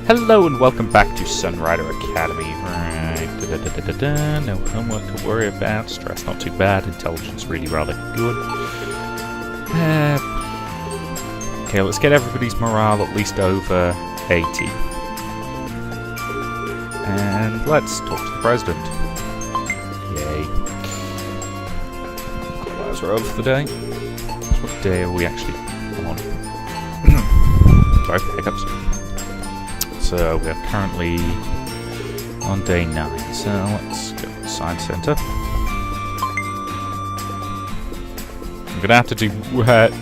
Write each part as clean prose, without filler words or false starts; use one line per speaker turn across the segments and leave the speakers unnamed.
Hello and welcome back to Sunrider Academy. Right, no homework to worry about, stress not too bad, intelligence really rather good. Okay, let's get everybody's morale at least over 80. And let's talk to the president. Yay. Clouds are over for the day. What day are we actually on? Sorry, hiccups. So we're currently on day 9, so let's go to the Science Centre. I'm going to have to do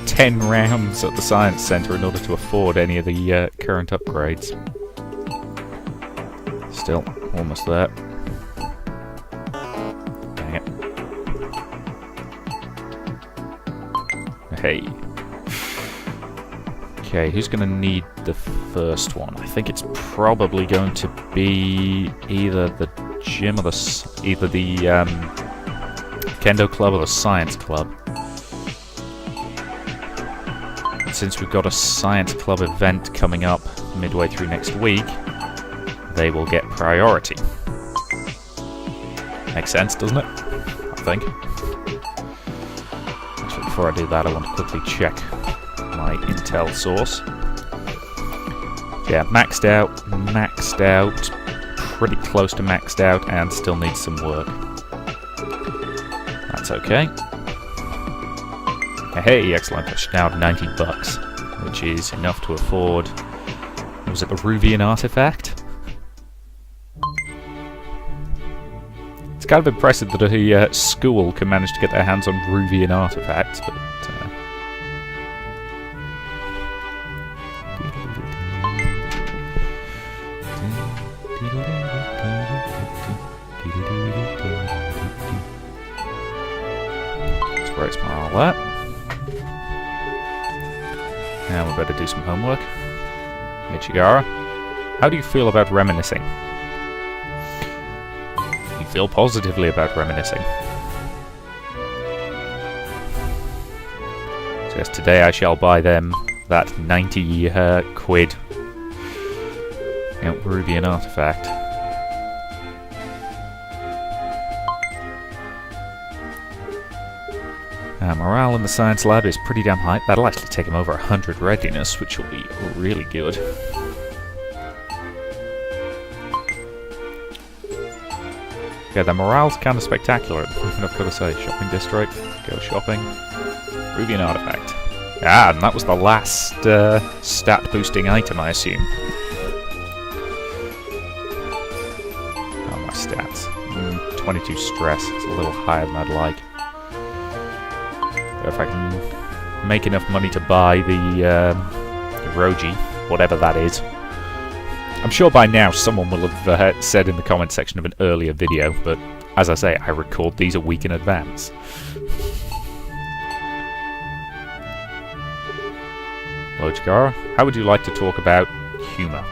10 rounds at the Science Centre in order to afford any of the current upgrades. Still, almost there. Dang it. Hey. Okay, who's going to need the first one? I think it's probably going to be either the gym or either the Kendo Club or the Science Club. And since we've got a Science Club event coming up midway through next week, they will get priority. Makes sense, doesn't it? I think. Actually, before I do that, I want to quickly check my intel source. Yeah, maxed out, pretty close to maxed out, and still needs some work. That's okay. Hey, excellent. I should now have $90, which is enough to afford, was it the Ruvian artifact? It's kind of impressive that a school can manage to get their hands on Ruvian artifacts, but let's raise morale that. Now we better do some homework. Michigara, how do you feel about reminiscing? You feel positively about reminiscing. So yes, today I shall buy them that 90 quid Rubian artifact. Morale in the science lab is pretty damn high. That'll actually take him over 100 readiness, which will be really good. Yeah, the morale's kind of spectacular at the moment, I've got to say. Shopping district, go shopping. Rubian artifact. Ah, and that was the last stat boosting item, I assume. Oh, my stats. 22 stress. It's a little higher than I'd like. If I can make enough money to buy the Roji, whatever that is. I'm sure by now someone will have said in the comment section of an earlier video, but as I say, I record these a week in advance. Lojigara, how would you like to talk about humour?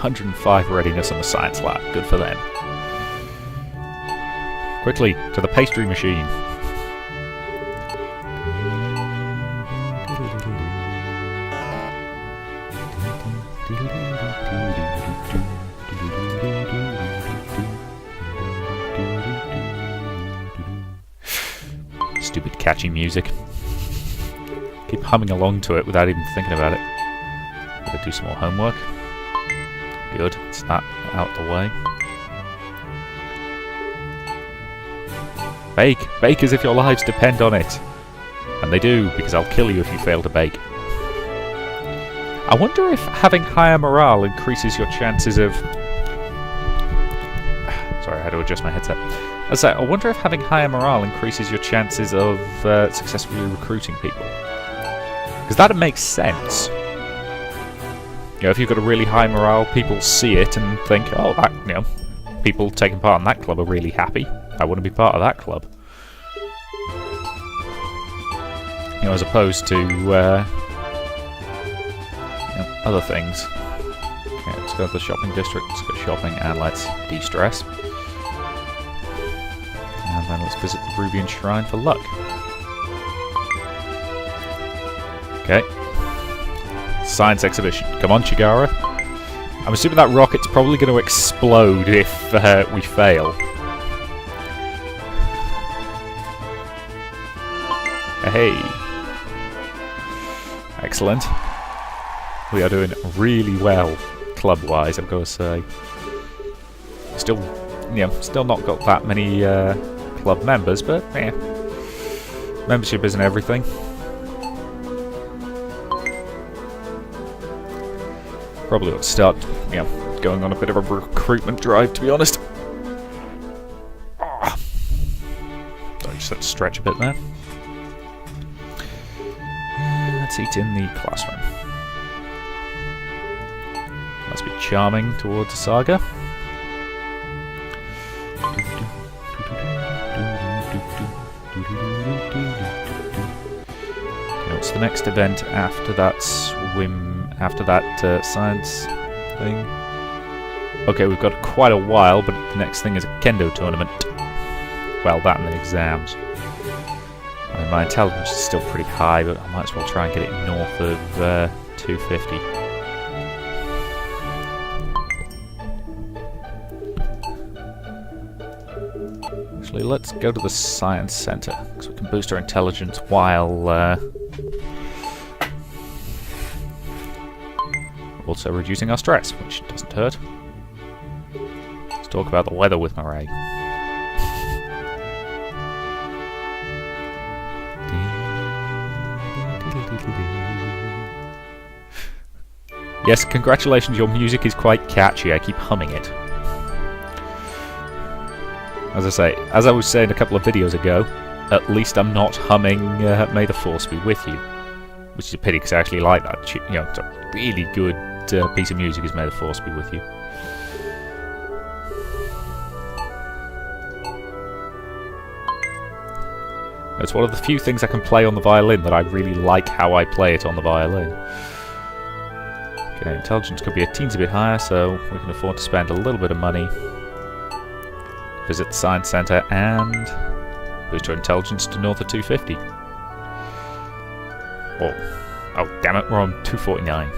$105 readiness on the science lab. Good for them. Quickly, to the pastry machine. Stupid catchy music. Keep humming along to it without even thinking about it. Gotta do some more homework. Good, it's that out the way. Bake! Bake as if your lives depend on it! And they do, because I'll kill you if you fail to bake. I wonder if having higher morale increases your chances of... Sorry, I had to adjust my headset. I wonder if having higher morale increases your chances of successfully recruiting people. Because that makes sense. You know, if you've got a really high morale, people see it and think, oh, that, you know, people taking part in that club are really happy. I want to be part of that club. You know, as opposed to other things. Okay, let's go to the shopping district, let's go shopping, and let's de-stress. And then let's visit the Rubian Shrine for luck. Okay. Science exhibition. Come on, Chigara. I'm assuming that rocket's probably going to explode if we fail. Hey. Excellent. We are doing really well, club-wise, I've got to say. Still, still not got that many club members, but yeah, membership isn't everything. Probably ought to start, going on a bit of a recruitment drive, to be honest. Sorry, just had to stretch a bit there. Let's eat in the classroom. Must be charming towards Saga. What's the next event after that after that science thing? Okay, we've got quite a while, but the next thing is a kendo tournament. Well, that and the exams. I mean, my intelligence is still pretty high, but I might as well try and get it north of 250. Actually, let's go to the science centre, because we can boost our intelligence while also reducing our stress, which doesn't hurt. Let's talk about the weather with Murray. Yes, congratulations, your music is quite catchy. I keep humming it. As I say, as I was saying a couple of videos ago, at least I'm not humming May the Force Be With You. Which is a pity, because I actually like that. It's a really good piece of music, is May the Force Be With You. It's one of the few things I can play on the violin that I really like how I play it on the violin. Okay, intelligence could be a teensy bit higher, so we can afford to spend a little bit of money. Visit the science centre and boost our intelligence to north of 250. Oh, damn it, we're on 249.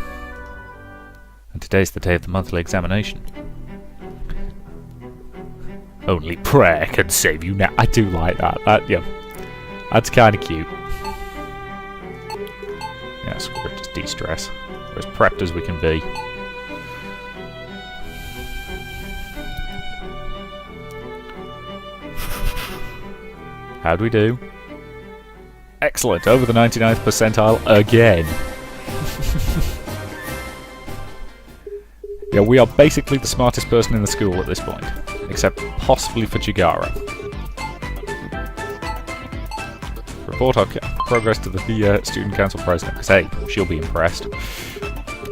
And today's the day of the monthly examination. Only prayer can save you now. I do like that. That's kind of cute. Yes, we're just de-stress. We're as prepped as we can be. How'd we do? Excellent, over the 99th percentile again. Yeah, we are basically the smartest person in the school at this point. Except possibly for Chigara. Report our progress to the student council president, because hey, she'll be impressed.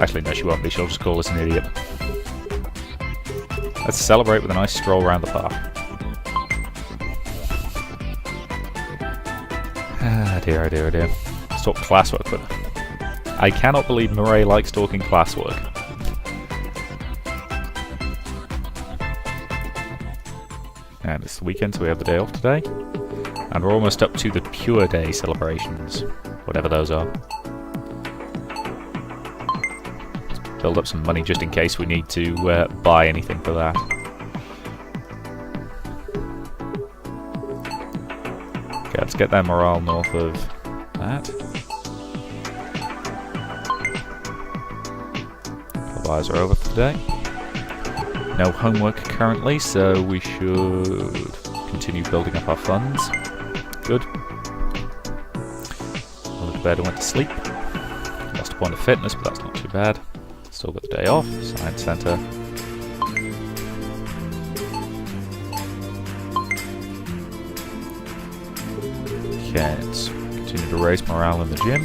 Actually, no, she won't be, she'll just call us an idiot. Let's celebrate with a nice stroll around the park. Ah, dear, oh dear, oh dear. Let's talk classwork with her. I cannot believe Murray likes talking classwork. And it's the weekend, so we have the day off today. And we're almost up to the Pure Day celebrations, whatever those are. Let's build up some money just in case we need to buy anything for that. Okay, let's get their morale north of that. Our eyes are over for today. No homework currently, so we should continue building up our funds. Good. Went to bed and went to sleep. Lost a point of fitness, but that's not too bad. Still got the day off. Science Centre. Okay, let's continue to raise morale in the gym.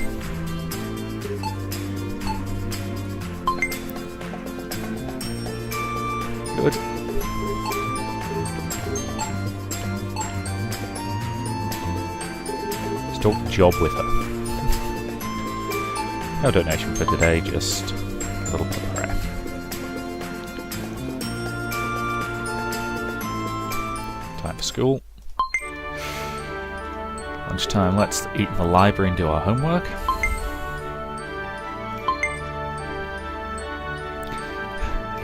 Good. Let's talk job with her. No donation for today, just a little bit of prayer. Time for school. Lunchtime, let's eat in the library and do our homework.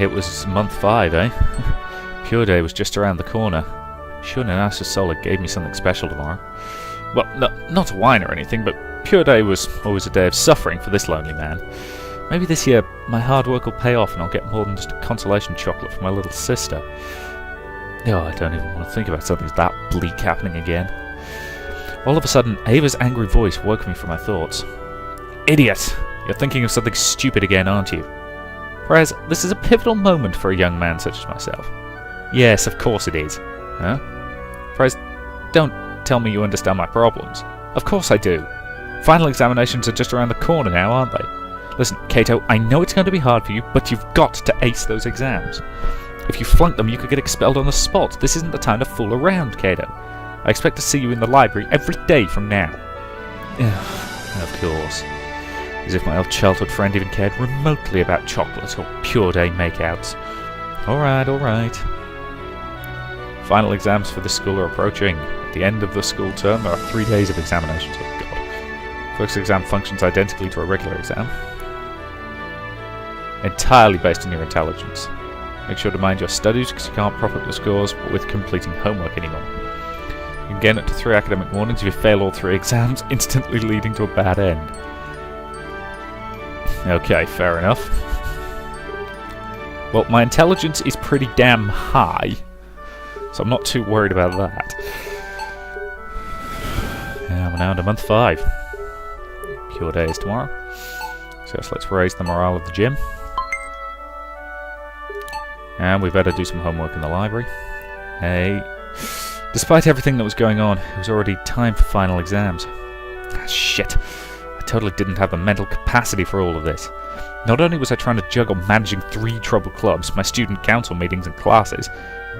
It was month 5, eh? Pure Day was just around the corner. Shouldn't have asked if Sola gave me something special tomorrow. Well, no, not to whine or anything, but Pure Day was always a day of suffering for this lonely man. Maybe this year my hard work will pay off and I'll get more than just a consolation chocolate for my little sister. Oh, I don't even want to think about something that bleak happening again. All of a sudden, Ava's angry voice woke me from my thoughts. Idiot! You're thinking of something stupid again, aren't you? Perez, this is a pivotal moment for a young man such as myself. Yes, of course it is. Huh? Perez, don't tell me you understand my problems. Of course I do. Final examinations are just around the corner now, aren't they? Listen, Kato, I know it's going to be hard for you, but you've got to ace those exams. If you flunk them, you could get expelled on the spot. This isn't the time to fool around, Kato. I expect to see you in the library every day from now. Of course. As if my old childhood friend even cared remotely about chocolate or Pure Day makeouts. Alright, alright. Final exams for this school are approaching. At the end of the school term, there are 3 days of examinations. Oh god. First exam functions identically to a regular exam. Entirely based on your intelligence. Make sure to mind your studies because you can't prop up your scores with completing homework anymore. You can gain up to 3 academic warnings if you fail all 3 exams, instantly leading to a bad end. Okay, fair enough. Well, my intelligence is pretty damn high, so I'm not too worried about that. Yeah, we're now to month 5. Pure Day is tomorrow. So let's raise the morale of the gym. And we better do some homework in the library. Hey. Despite everything that was going on, it was already time for final exams. Ah, shit. I totally didn't have the mental capacity for all of this. Not only was I trying to juggle managing 3 trouble clubs, my student council meetings and classes,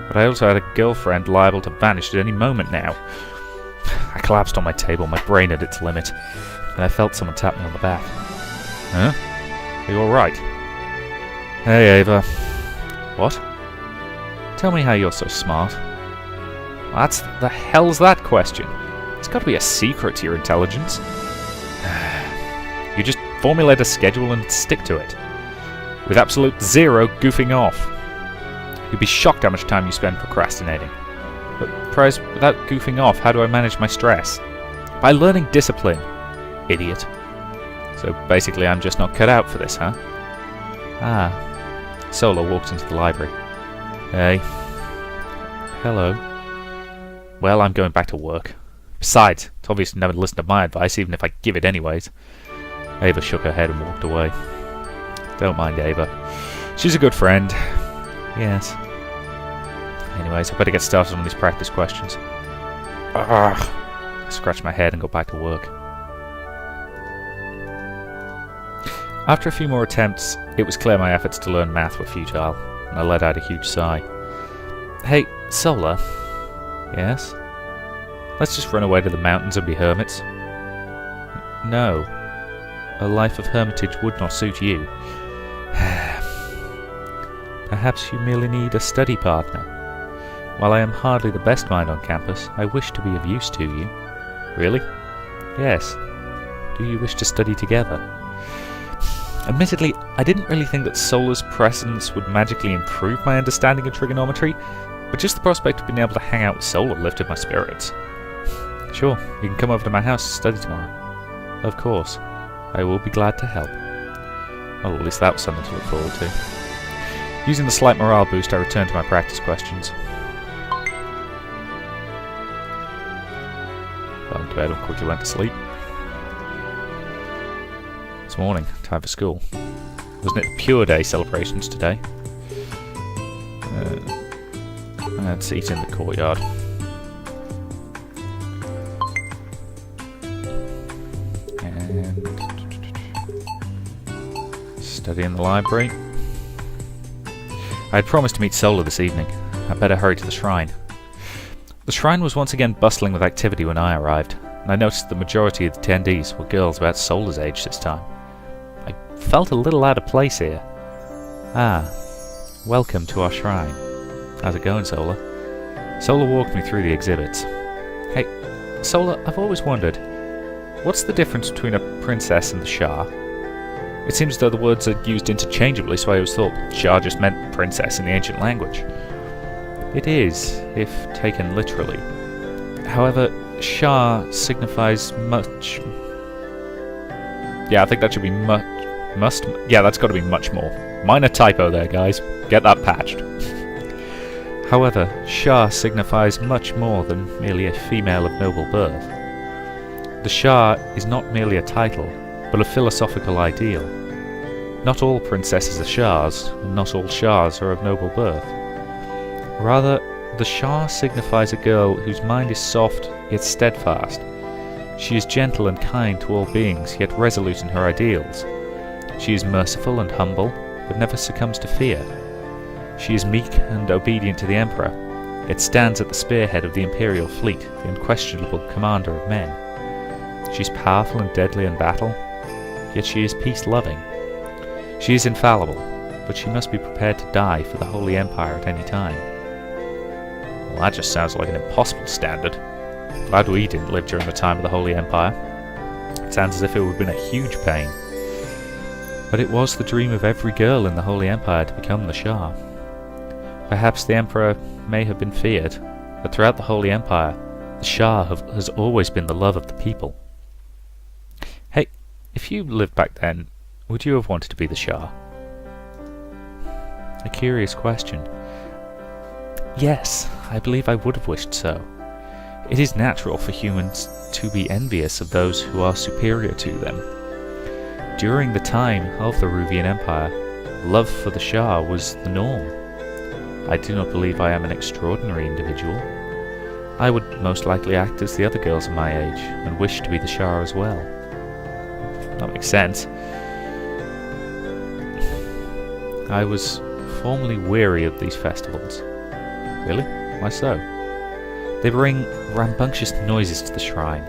but I also had a girlfriend liable to vanish at any moment now. I collapsed on my table, my brain at its limit, and I felt someone tap me on the back. Huh? Are you alright? Hey, Ava. What? Tell me how you're so smart. The hell's that question? It's got to be a secret to your intelligence. You just formulate a schedule and stick to it. With absolute zero goofing off. You'd be shocked how much time you spend procrastinating. But, Perez, without goofing off, how do I manage my stress? By learning discipline. Idiot. So basically I'm just not cut out for this, huh? Ah. Sola walked into the library. Hey. Hello. Well, I'm going back to work. Besides, it's obvious you never listen to my advice, even if I give it anyways. Ava shook her head and walked away. Don't mind Ava. She's a good friend. Yes. Anyways, I better get started on these practice questions. I scratched my head and got back to work. After a few more attempts, it was clear my efforts to learn math were futile, and I let out a huge sigh. Hey, Sola. Yes? Let's just run away to the mountains and be hermits. No. A life of hermitage would not suit you. Perhaps you merely need a study partner. While I am hardly the best mind on campus, I wish to be of use to you. Really? Yes. Do you wish to study together? Admittedly, I didn't really think that Sola's presence would magically improve my understanding of trigonometry, but just the prospect of being able to hang out with Sola lifted my spirits. Sure, you can come over to my house to study tomorrow. Of course. I will be glad to help. Well, at least that was something to look forward to. Using the slight morale boost, I returned to my practice questions. Fell into bed and quickly went to sleep. It's morning, time for school. Wasn't it Pure Day celebrations today? I had seats in the courtyard. And study in the library. I had promised to meet Sola this evening. I'd better hurry to the shrine. The shrine was once again bustling with activity when I arrived, and I noticed the majority of the attendees were girls about Sola's age this time. I felt a little out of place here. Ah, welcome to our shrine. How's it going, Sola? Sola walked me through the exhibits. Hey, Sola, I've always wondered, what's the difference between a princess and the Shah? It seems as though the words are used interchangeably, so I always thought Shah just meant princess in the ancient language. It is, if taken literally. However, Shah signifies much... Yeah, I think that should be must... Yeah, that's got to be much more. Minor typo there, guys. Get that patched. However, Shah signifies much more than merely a female of noble birth. The Shah is not merely a title, but a philosophical ideal. Not all princesses are Shahs, and not all Shahs are of noble birth. Rather, the Shah signifies a girl whose mind is soft yet steadfast. She is gentle and kind to all beings, yet resolute in her ideals. She is merciful and humble, but never succumbs to fear. She is meek and obedient to the Emperor, yet stands at the spearhead of the Imperial fleet, the unquestionable commander of men. She is powerful and deadly in battle, yet she is peace-loving. She is infallible, but she must be prepared to die for the Holy Empire at any time. Well, that just sounds like an impossible standard. Glad we didn't live during the time of the Holy Empire. It sounds as if it would have been a huge pain. But it was the dream of every girl in the Holy Empire to become the Shah. Perhaps the Emperor may have been feared, but throughout the Holy Empire, the Shah has always been the love of the people. Hey, if you lived back then, would you have wanted to be the Shah? A curious question. Yes, I believe I would have wished so. It is natural for humans to be envious of those who are superior to them. During the time of the Ruvian Empire, love for the Shah was the norm. I do not believe I am an extraordinary individual. I would most likely act as the other girls of my age, and wish to be the Shah as well. That makes sense. I was formerly weary of these festivals. Really? Why so? They bring rambunctious noises to the shrine.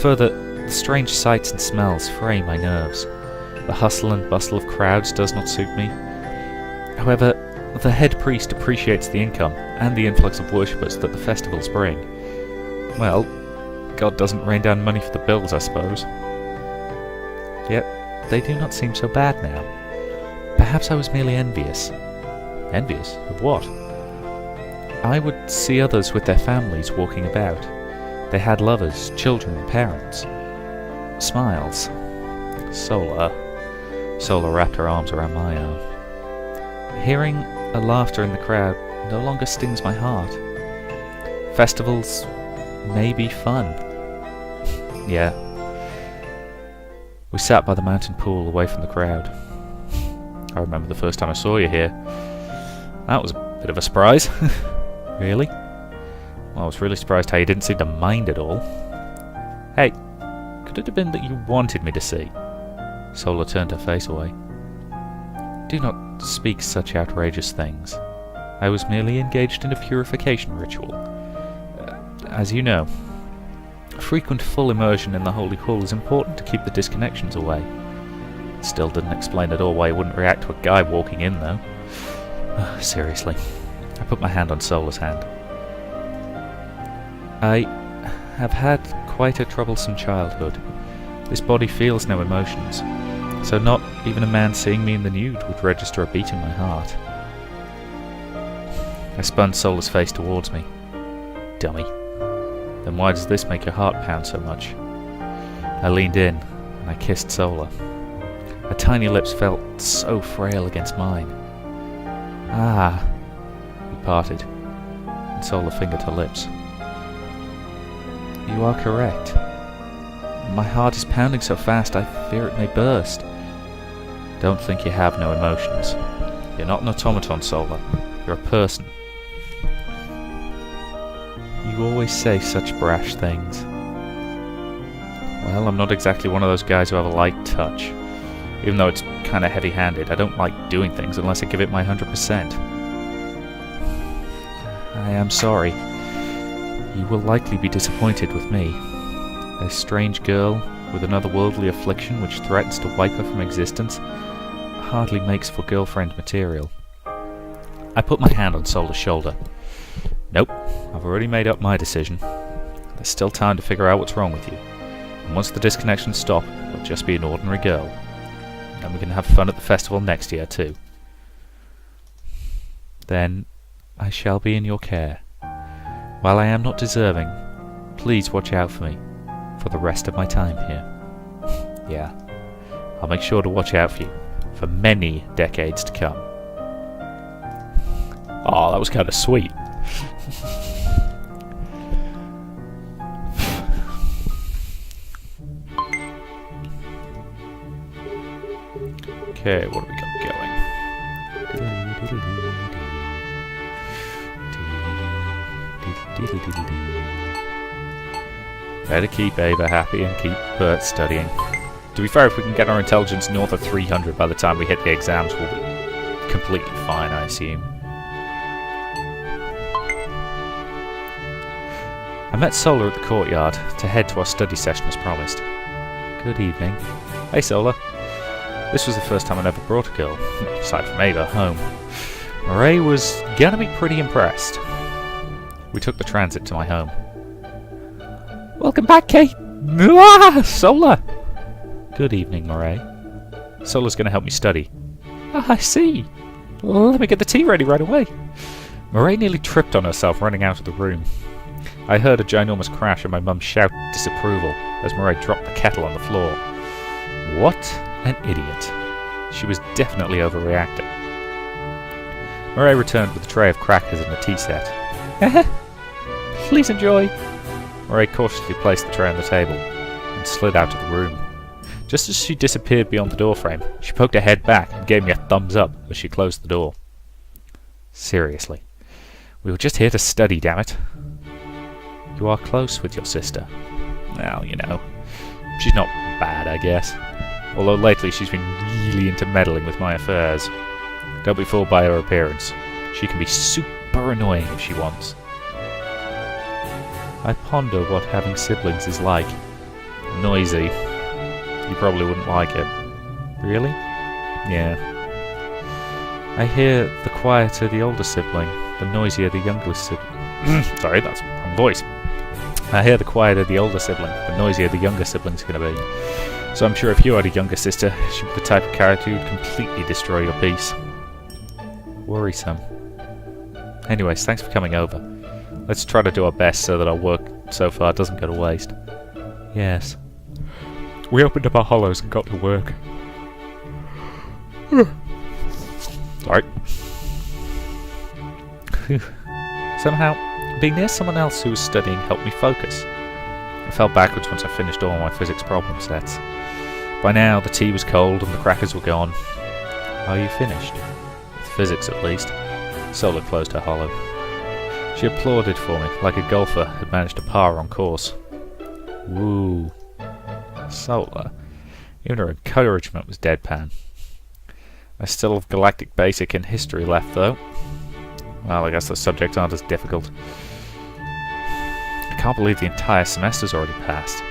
Further, the strange sights and smells fray my nerves. The hustle and bustle of crowds does not suit me. However, the head priest appreciates the income and the influx of worshippers that the festivals bring. Well, God doesn't rain down money for the bills, I suppose. Yet, they do not seem so bad now. Perhaps I was merely envious. Envious? Of what? I would see others with their families walking about. They had lovers, children, and parents. Smiles. Sola. Sola wrapped her arms around my arm. Hearing a laughter in the crowd no longer stings my heart. Festivals may be fun. Yeah. We sat by the mountain pool away from the crowd. I remember the first time I saw you here. That was a bit of a surprise. Really? Well, I was really surprised how you didn't seem to mind at all. Hey, could it have been that you wanted me to see? Sola turned her face away. Do not speak such outrageous things. I was merely engaged in a purification ritual. As you know, frequent full immersion in the holy pool is important to keep the disconnections away. Still didn't explain at all why you wouldn't react to a guy walking in, though. Seriously. I put my hand on Sola's hand. I have had quite a troublesome childhood. This body feels no emotions, so not even a man seeing me in the nude would register a beat in my heart. I spun Sola's face towards me. Dummy. Then why does this make your heart pound so much? I leaned in, and I kissed Sola. Her tiny lips felt so frail against mine. Ah. We parted, and Sola fingered her lips. You are correct. My heart is pounding so fast I fear it may burst. Don't think you have no emotions. You're not an automaton, Sola. You're a person. You always say such brash things. Well, I'm not exactly one of those guys who have a light touch. Even though it's kinda heavy-handed, I don't like doing things unless I give it my 100%. I am sorry. You will likely be disappointed with me. A strange girl with another worldly affliction which threatens to wipe her from existence hardly makes for girlfriend material. I put my hand on Sola's shoulder. Nope, I've already made up my decision. There's still time to figure out what's wrong with you. And once the disconnections stop, you'll just be an ordinary girl. And we can have fun at the festival next year too. Then I shall be in your care. While I am not deserving, please watch out for me for the rest of my time here. Yeah, I'll make sure to watch out for you for many decades to come. Oh, that was kind of sweet. Okay, what have we got going? Better keep Ava happy and keep Bert studying. To be fair, if we can get our intelligence north of 300 by the time we hit the exams, we'll be completely fine, I assume. I met Sola at the courtyard to head to our study session as promised. Good evening. Hey Sola. This was the first time I'd ever brought a girl, aside from Ava, home. Ray was gonna be pretty impressed. We took the transit to my home. Welcome back, Kate! Sola! Good evening, Ray. Sola's gonna help me study. I see. Let me get the tea ready right away. Murray nearly tripped on herself running out of the room. I heard a ginormous crash and my mum shout disapproval as Murray dropped the kettle on the floor. What an idiot. She was definitely overreacting. Murray returned with a tray of crackers and a tea set. Please enjoy. Murray cautiously placed the tray on the table and slid out of the room. Just as she disappeared beyond the doorframe, she poked her head back and gave me a thumbs up as she closed the door. Seriously. We were just here to study, damn it. You are close with your sister. Well, you know, she's not bad, I guess. Although lately she's been really into meddling with my affairs. Don't be fooled by her appearance. She can be super annoying if she wants. I ponder what having siblings is like. Noisy. You probably wouldn't like it. Really? Yeah. I hear the quieter the older sibling, the noisier the younger sibling. Sorry, that's the wrong voice. I hear the quieter the older sibling, the noisier the younger sibling's gonna be. So I'm sure if you had a younger sister, she'd be the type of character who'd completely destroy your peace. Worrisome. Anyways, thanks for coming over. Let's try to do our best so that our work so far doesn't go to waste. Yes. We opened up our hollows and got to work. Sorry. Somehow, being near someone else who was studying helped me focus. I fell backwards once I finished all my physics problem sets. By now, the tea was cold and the crackers were gone. Are you finished? With physics, at least. Sola closed her hollow. She applauded for me, like a golfer had managed a par on course. Woo. Sola. Even her encouragement was deadpan. I still have Galactic Basic and History left, though. Well, I guess those subjects aren't as difficult. I can't believe the entire semester's already passed.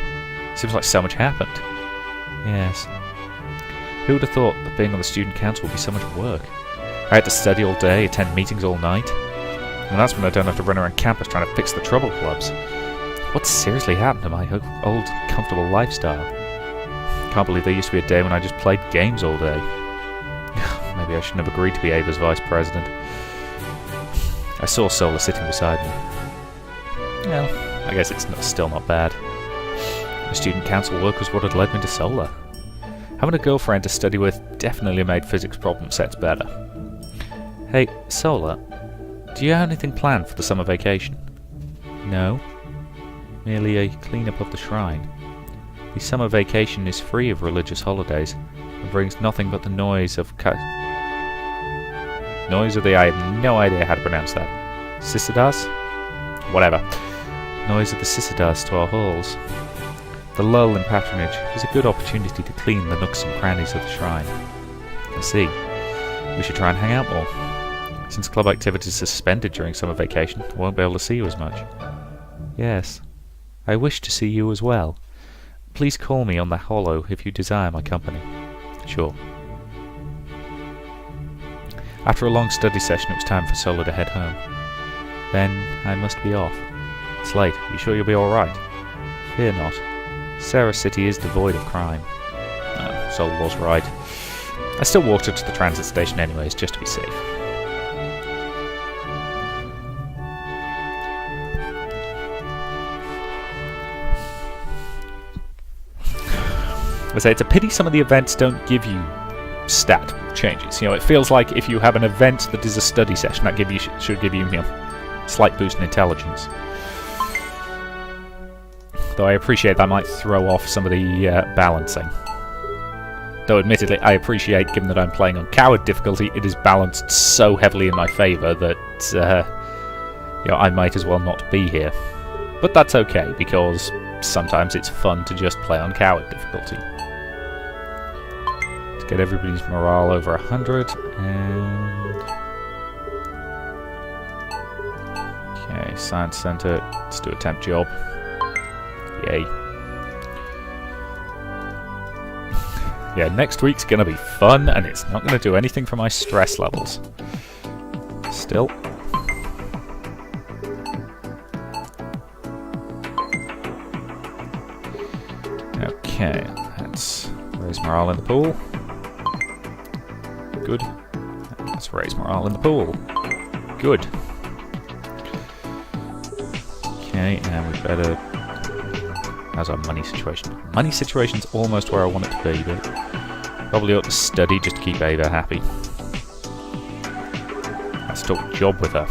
Seems like so much happened. Yes. Who would have thought that being on the student council would be so much work? I had to study all day, attend meetings all night. And that's when I don't have to run around campus trying to fix the trouble clubs. What seriously happened to my old, comfortable lifestyle? Can't believe there used to be a day when I just played games all day. Maybe I shouldn't have agreed to be Ava's vice president. I saw Sola sitting beside me. Well, I guess it's still not bad. The student council work was what had led me to Sola. Having a girlfriend to study with definitely made physics problem sets better. Hey, Sola, do you have anything planned for the summer vacation? No. Merely a clean-up of the shrine. The summer vacation is free of religious holidays and brings nothing but the noise of I have no idea how to pronounce that. Sissidas? Whatever. Noise of the Sissidas to our halls. The lull in patronage is a good opportunity to clean the nooks and crannies of the shrine. I see. We should try and hang out more. Since club activity is suspended during summer vacation, I won't be able to see you as much. Yes. I wish to see you as well. Please call me on the hollow if you desire my company. Sure. After a long study session, it was time for Sola to head home. Then I must be off. It's late. You sure you'll be alright? Fear not. Sarah City is devoid of crime. Sola was right. I still walked her to the transit station anyways, just to be safe. I say it's a pity some of the events don't give you stat changes. You know, it feels like if you have an event that is a study session, that should give you, slight boost in intelligence. Though I appreciate that might throw off some of the balancing. Though admittedly, I appreciate, given that I'm playing on coward difficulty, it is balanced so heavily in my favour that I might as well not be here. But that's okay, because sometimes it's fun to just play on coward difficulty. Let's get everybody's morale over 100, and... Okay, Science Centre, let's do a temp job. Yay. Yeah, next week's gonna be fun, and it's not gonna do anything for my stress levels. Still. Okay, let's raise morale in the pool. Good. Let's raise morale in the pool. Good. Okay, and we better... How's our money situation? Money situation's almost where I want it to be, but probably ought to study just to keep Ava happy. Let's talk job with her.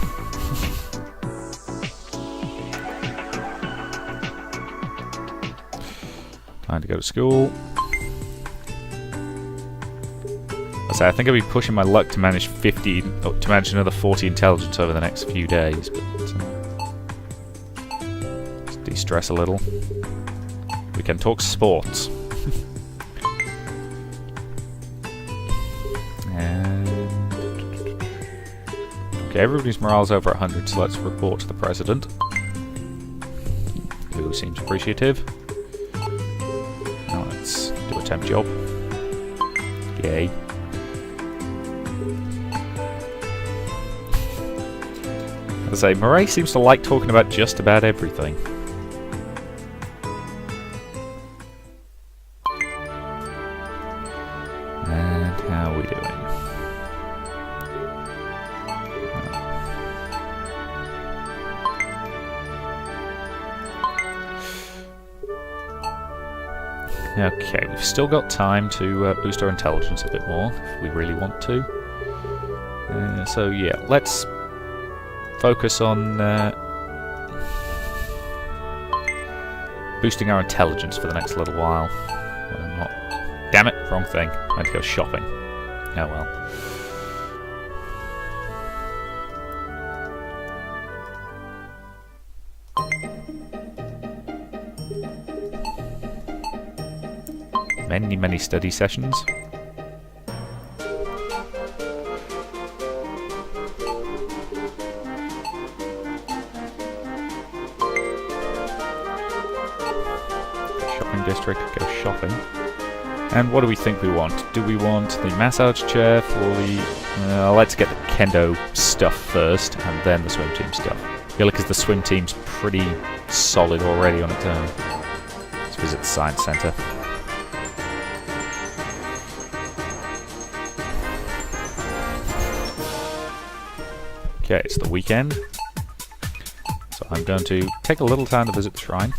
Time to go to school. I think I'll be pushing my luck to manage another 40 intelligence over the next few days, but let's de-stress a little. We can talk sports. And okay, everybody's morale's over 100, so let's report to the president, who seems appreciative. Now let's do a temp job. Yay. As I say, Murray seems to like talking about just about everything. And how are we doing? Okay, we've still got time to boost our intelligence a bit more, if we really want to. So yeah, let's focus on boosting our intelligence for the next little while. Well, not... Damn it, wrong thing. I had to go shopping. Oh well. Many, many study sessions. Shopping district, go shopping. And what do we think we want? Do we want the massage chair for the... let's get the kendo stuff first, and then the swim team stuff. Yeah, because the swim team's pretty solid already on its own. Let's visit the science centre. Okay, it's the weekend, so I'm going to take a little time to visit the shrine.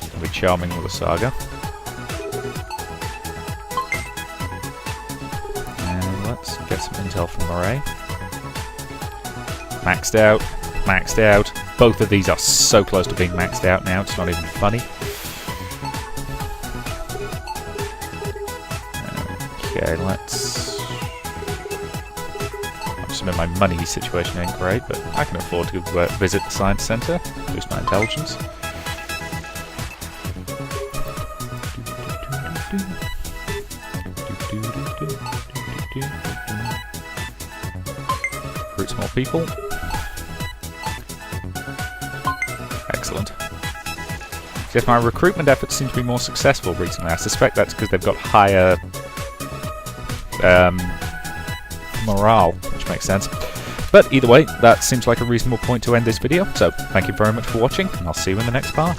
It'll be charming with a saga. And let's get some intel from Murray. Maxed out, maxed out. Both of these are so close to being maxed out now, it's not even funny. Okay, let's... My money situation ain't great, but I can afford to visit the science centre, boost my intelligence. Recruit some more people. Excellent. Yes, my recruitment efforts seem to be more successful recently. I suspect that's because they've got higher morale, which makes sense. But either way, that seems like a reasonable point to end this video, so thank you very much for watching, and I'll see you in the next part.